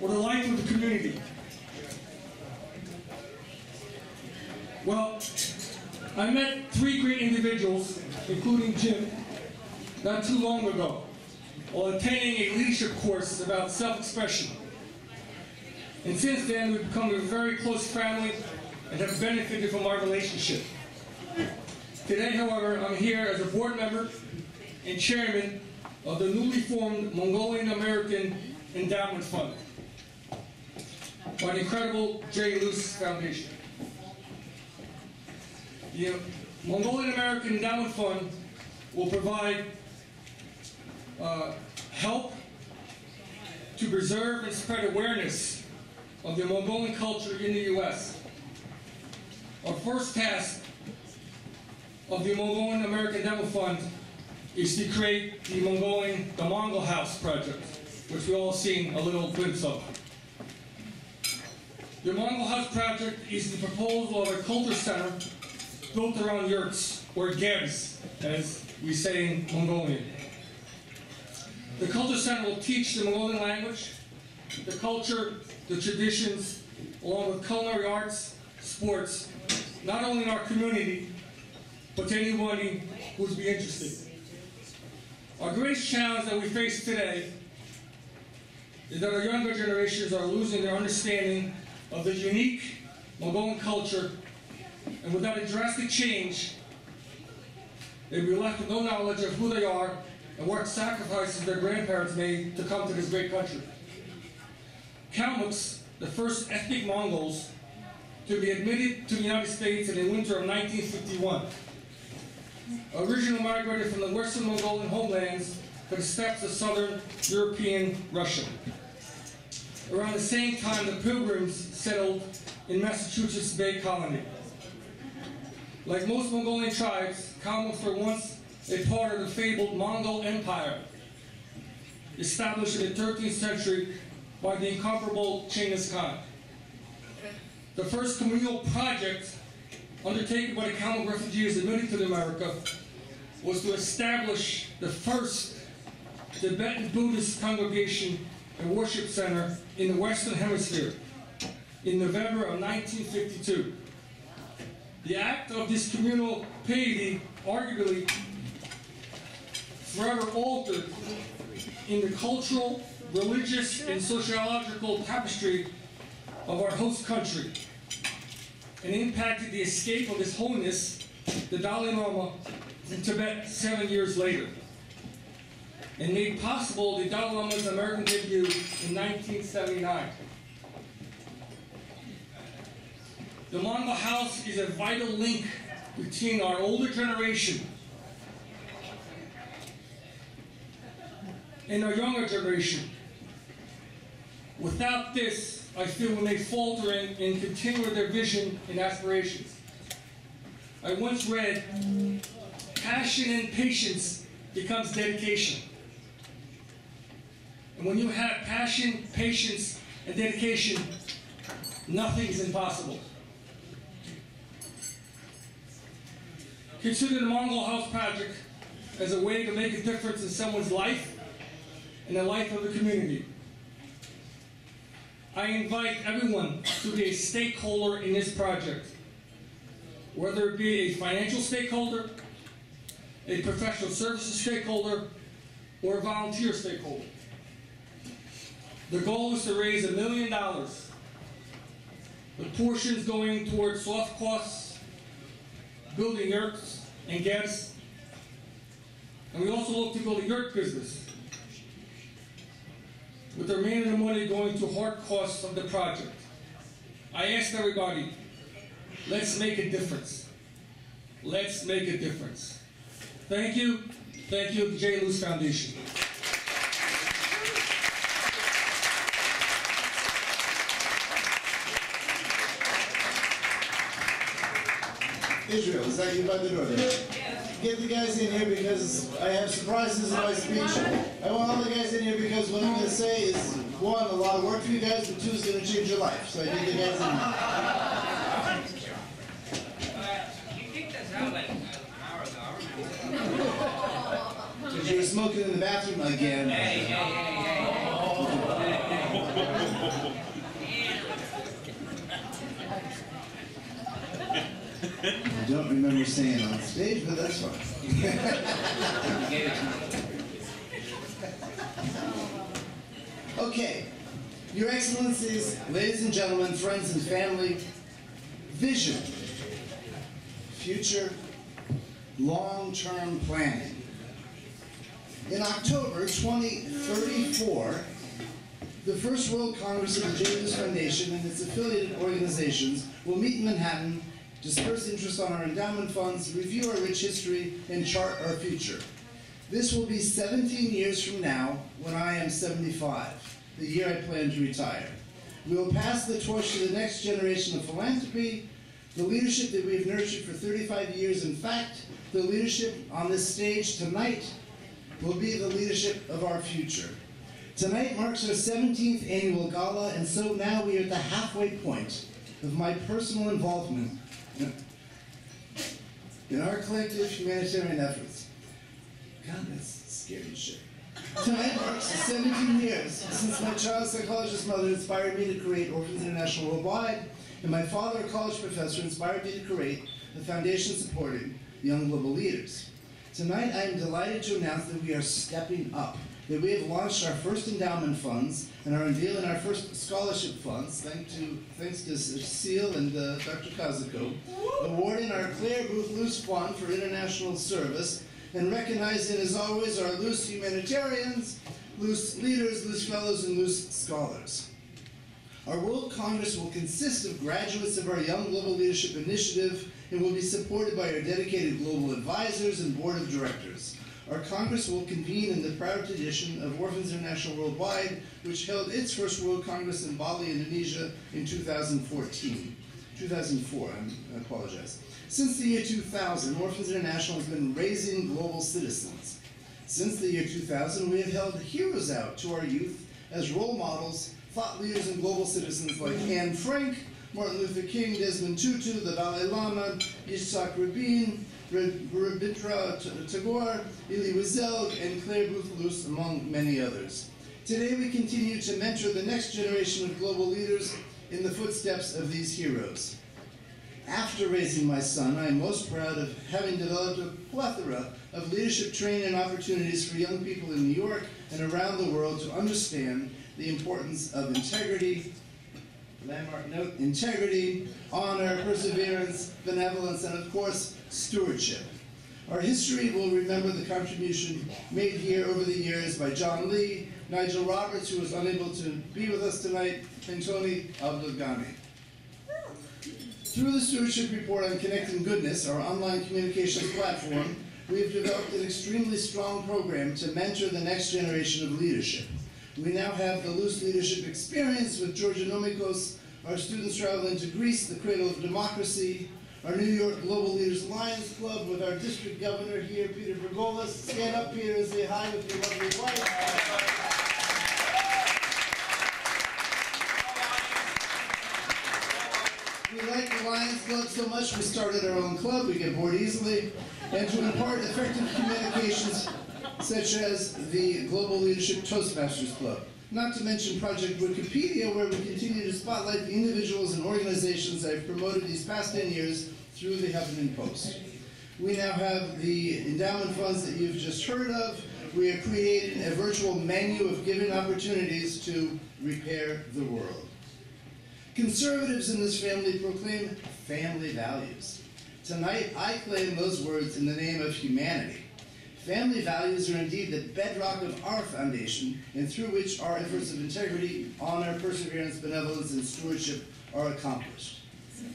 or the life of the community? Well, I met three great individuals, including Jim, not too long ago, while attending a leadership course about self-expression. And since then, we've become a very close family and have benefited from our relationship. Today, however, I'm here as a board member and chairman of the newly formed Mongolian American Endowment Fund by the incredible Luce Foundation. The Mongolian American Endowment Fund will provide help to preserve and spread awareness of the Mongolian culture in the U.S. Our first task of the Mongolian American Endowment Fund is to create the Mongol House project, which we all seen a little glimpse of. The Mongol House project is the proposal of a culture center built around yurts, or gebs, as we say in Mongolian. The culture center will teach the Mongolian language, the culture, the traditions, along with culinary arts, sports, not only in our community, but to anybody who would be interested. Our greatest challenge that we face today is that our younger generations are losing their understanding of the unique Mongolian culture, and without a drastic change, they'll be left with no knowledge of who they are and what sacrifices their grandparents made to come to this great country. Kalmucks, the first ethnic Mongols to be admitted to the United States in the winter of 1951, originally migrated from the western Mongolian homelands to the steppes of southern European Russia. Around the same time, the Pilgrims settled in Massachusetts Bay Colony. Like most Mongolian tribes, Kalmucks were once a part of the fabled Mongol Empire, established in the 13th century by the incomparable Genghis Khan. The first communal project undertaken by the Kalmuk refugees admitted to America was to establish the first Tibetan Buddhist congregation and worship center in the Western Hemisphere in November of 1952. The act of this communal piety arguably forever altered in the cultural, religious, and sociological tapestry of our host country, and impacted the escape of His Holiness, the Dalai Lama, from Tibet 7 years later, and made possible the Dalai Lama's American debut in 1979. The Mongol House is a vital link between our older generation and our younger generation. Without this, I feel we may falter in continuing their vision and aspirations. I once read, passion and patience becomes dedication. And when you have passion, patience, and dedication, nothing is impossible. Consider the Mongol House Project as a way to make a difference in someone's life and the life of the community. I invite everyone to be a stakeholder in this project, whether it be a financial stakeholder, a professional services stakeholder, or a volunteer stakeholder. The goal is to raise $1 million, with portions going towards soft costs, building yurts and gebs, and we also look to build a yurt business, with the remainder of the money going to hard costs of the project. I asked everybody, let's make a difference. Let's make a difference. Thank you. Thank you, the Luce Foundation. Israel, is that you by the door there? Get the guys in here because I have surprises in my speech. I want all the guys in here because what I'm going to say is, one, a lot of work for you guys, but two, is going to change your life. So I need the guys in here. You kicked us out like an hour ago. Because you were smoking in the bathroom again. Hey. I don't remember saying it on stage, but that's fine. Okay, Your Excellencies, ladies and gentlemen, friends and family, vision, future, long-term planning. In October 2034, the First World Congress of the J. Luce Foundation and its affiliated organizations will meet in Manhattan, disperse interest on our endowment funds, review our rich history, and chart our future. This will be 17 years from now when I am 75, the year I plan to retire. We will pass the torch to the next generation of philanthropy, the leadership that we have nurtured for 35 years. In fact, the leadership on this stage tonight will be the leadership of our future. Tonight marks our 17th annual gala, and so now we are at the halfway point of my personal involvement in our collective humanitarian efforts. God, that's scary shit. Tonight marks 17 years since my child psychologist mother inspired me to create Orphans International Worldwide, and my father, a college professor, inspired me to create the foundation supporting young global leaders. Tonight, I am delighted to announce that we are stepping up, that we have launched our first endowment funds and are unveiling our first scholarship funds, thanks to Cecile and Dr. Kazuko, awarding our Claire Booth Luce Fund for international service, and recognizing, as always, our Luce humanitarians, Luce leaders, Luce fellows, and Luce scholars. Our World Congress will consist of graduates of our Young Global Leadership Initiative and will be supported by our dedicated global advisors and board of directors. Our Congress will convene in the proud tradition of Orphans International Worldwide, which held its first World Congress in Bali, Indonesia in 2004, I apologize. Since the year 2000, Orphans International has been raising global citizens. Since the year 2000, we have held heroes out to our youth as role models, thought leaders and global citizens like Anne Frank, Martin Luther King, Desmond Tutu, the Dalai Lama, Yitzhak Rabin, Rabindranath Tagore, Elie Wiesel, and Claire Booth Luce, among many others. Today we continue to mentor the next generation of global leaders in the footsteps of these heroes. After raising my son, I am most proud of having developed a plethora of leadership training and opportunities for young people in New York and around the world to understand the importance of integrity, landmark note, integrity, honor, perseverance, benevolence, and of course, stewardship. Our history will remember the contribution made here over the years by John Lee, Nigel Roberts, who was unable to be with us tonight, and Tony Abdelghani. Through the Stewardship Report on Connecting Goodness, our online communications platform, we have developed an extremely strong program to mentor the next generation of leadership. We now have the Luce Leadership Experience with Georgia Nomikos, our students traveling to Greece, the cradle of democracy, our New York Global Leaders Lions Club with our district governor here, Peter Bergolas. Stand up, Peter, and say hi with your lovely wife. We like the Lions Club so much, we started our own club. We get bored easily. And to impart effective communications, such as the Global Leadership Toastmasters Club. Not to mention Project Wikipedia, where we continue to spotlight the individuals and organizations I've promoted these past 10 years through the Huffington Post. We now have the endowment funds that you've just heard of. We are creating a virtual menu of giving opportunities to repair the world. Conservatives in this family proclaim family values. Tonight, I claim those words in the name of humanity. Family values are indeed the bedrock of our foundation, and through which our efforts of integrity, honor, perseverance, benevolence, and stewardship are accomplished.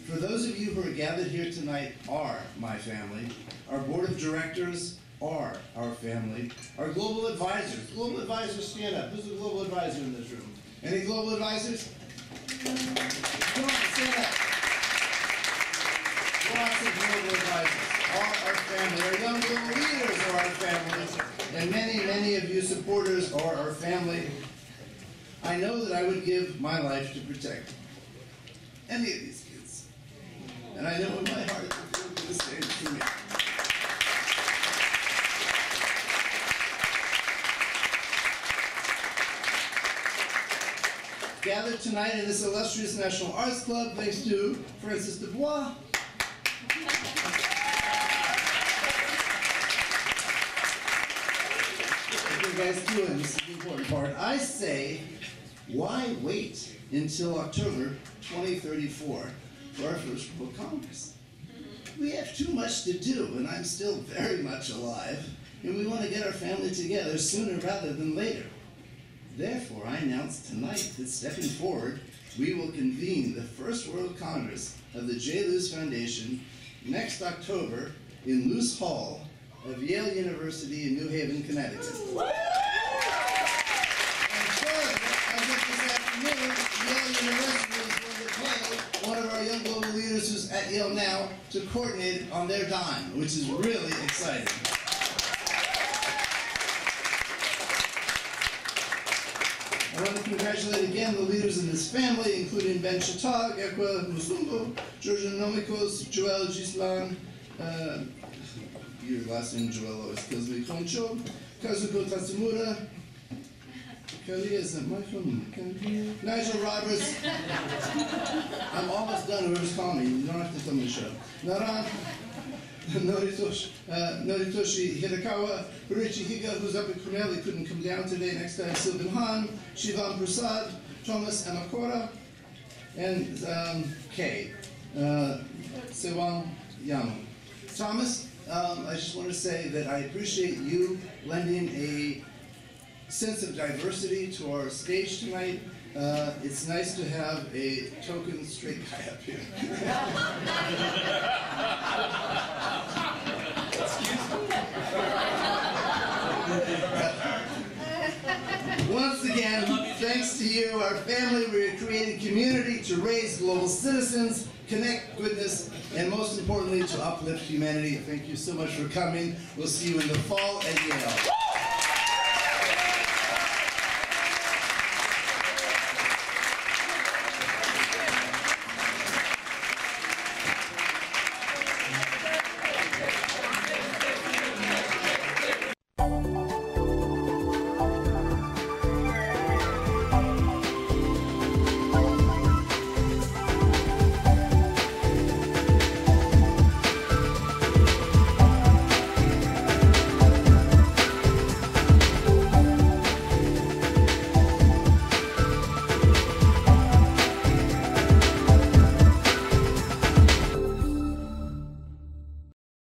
For those of you who are gathered here tonight are my family. Our board of directors are our family. Our global advisors stand up. Who's a global advisor in this room? Any global advisors? Come on, stand up. Lots of global advisors are our family. Our young global leaders are our families. And many, many of you supporters are our family. I know that I would give my life to protect any of these kids. And I know in my heart that you will do the same for me. gathered tonight in this illustrious National Arts Club thanks to Francis Dubois. What are you guys doing? This is the important part. I say, why wait until October 2034 for our first World Congress? We have too much to do, and I'm still very much alive, and we want to get our family together sooner rather than later. Therefore, I announce tonight that stepping forward, we will convene the first World Congress of the J. Luce Foundation next October in Luce Hall of Yale University in New Haven, Connecticut. And further, as of this afternoon, Yale University is going to pay one of our young global leaders who's at Yale now to coordinate it on their dime, which is really exciting. I want to congratulate again the leaders in this family, including Ben Chatag, Ekwa Musumbo, Georgia Nomikos, Joel Gislan, your last name Joel always kills me, Koncho, Kazuko Tatsumura, Kelly, is that my phone? Nigel Roberts. I'm almost done, whoever's calling me. You don't have to tell me to shut up. Naran, Noritoshi Hirakawa, Richi Higa, who's up at Cornell, he couldn't come down today. Next time, Sylvan Han, Shivam Prasad, Thomas Amakora, and Kay, Sewang Yamu. Thomas, I just want to say that I appreciate you lending a sense of diversity to our stage tonight. It's nice to have a token straight guy up here. Once again, thanks to you, our family, we are creating community to raise global citizens, connect goodness, and most importantly, to uplift humanity. Thank you so much for coming. We'll see you in the fall at Yale.